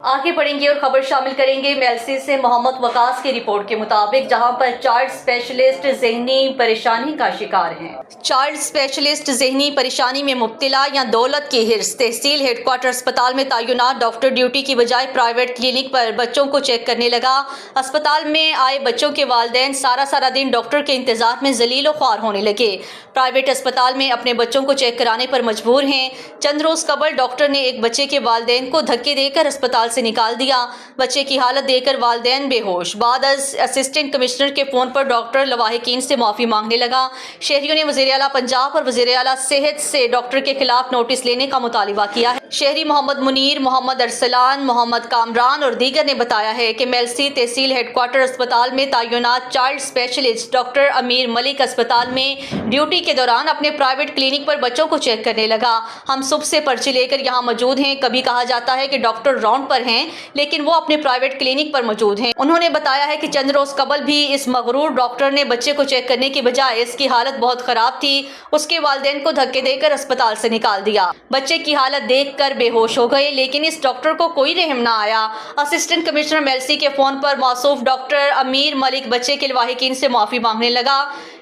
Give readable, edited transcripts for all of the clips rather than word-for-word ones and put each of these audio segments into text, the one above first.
आगे बढ़ेंगे और खबर शामिल करेंगे मेलसी से मोहम्मद वकास की रिपोर्ट के मुताबिक, जहां पर चाइल्ड स्पेशलिस्ट ज़हनी परेशानी का शिकार हैं। चाइल्ड स्पेशलिस्ट ज़हनी परेशानी में मुब्तला या दौलत की हिर्स, तहसील हेडक्वार्टर अस्पताल में तैनात डॉक्टर ड्यूटी की बजाय प्राइवेट क्लिनिक पर बच्चों को चेक करने लगा। अस्पताल में आए बच्चों के वालिदैन सारा दिन डॉक्टर के इंतजार में जलील व ख्वार होने लगे। प्राइवेट अस्पताल में अपने बच्चों को चेक कराने पर मजबूर हैं। चंद रोज कबल डॉक्टर ने एक बच्चे के वालिदैन को धक्के देकर अस्पताल से निकाल दिया। बच्चे की हालत देखकर वालिदैन बेहोश। बाद असिस्टेंट कमिश्नर के फोन पर डॉक्टर लवाहिकीन से माफी मांगने लगा। शहरियों ने वज़ीर आला पंजाब और वज़ीर आला सेहत से डॉक्टर के खिलाफ नोटिस लेने का मुतालिबा किया है। शहरी मोहम्मद मुनीर, मोहम्मद अरसलान, मोहम्मद कामरान और दीगर ने बताया है कि मेलसी तहसील हेडक्वार्टर अस्पताल में तैनात चाइल्ड स्पेशलिस्ट डॉक्टर अमीर मलिक अस्पताल में ड्यूटी के दौरान अपने प्राइवेट क्लिनिक पर बच्चों को चेक करने लगा। हम सुबह से पर्ची लेकर यहाँ मौजूद हैं। कभी कहा जाता है कि डॉक्टर राउंड पर हैं, लेकिन वो अपने प्राइवेट क्लिनिक पर मौजूद हैं। उन्होंने बताया है कि चंद रोज कबल भी इस मगरूर डॉक्टर ने बच्चे को चेक करने की बजाय इसकी हालत बहुत खराब थी, उसके वालिदैन को धक्के देकर अस्पताल से निकाल दिया। बच्चे की हालत देखकर बेहोश हो गए, लेकिन इस डॉक्टर को कोई रहम ना आया। असिस्टेंट कमिश्नर मेलसी के फोन पर मौसूफ डॉक्टर अमीर मलिक बच्चे के लवाहिकीन से माफी मांगने लगा।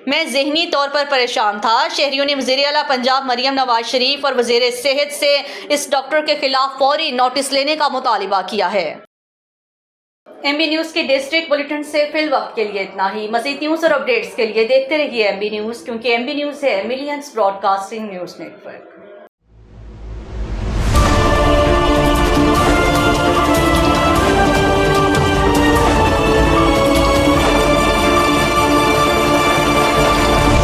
मैं ज़हनी तौर पर परेशान था। शहरियों ने वज़ीर आला पंजाब मरियम नवाज शरीफ और वज़ीर सेहत से इस डॉक्टर के खिलाफ फौरी नोटिस लेने का मुतालिबा किया है। MB न्यूज़ के डिस्ट्रिक्ट बुलेटिन से फिल वक्त के लिए इतना ही। मज़ीद न्यूज़ और अपडेट्स के लिए देखते रहिए MB न्यूज़, क्योंकि MB न्यूज़ है मिलियंस ब्रॉडकास्टिंग न्यूज़ नेटवर्क।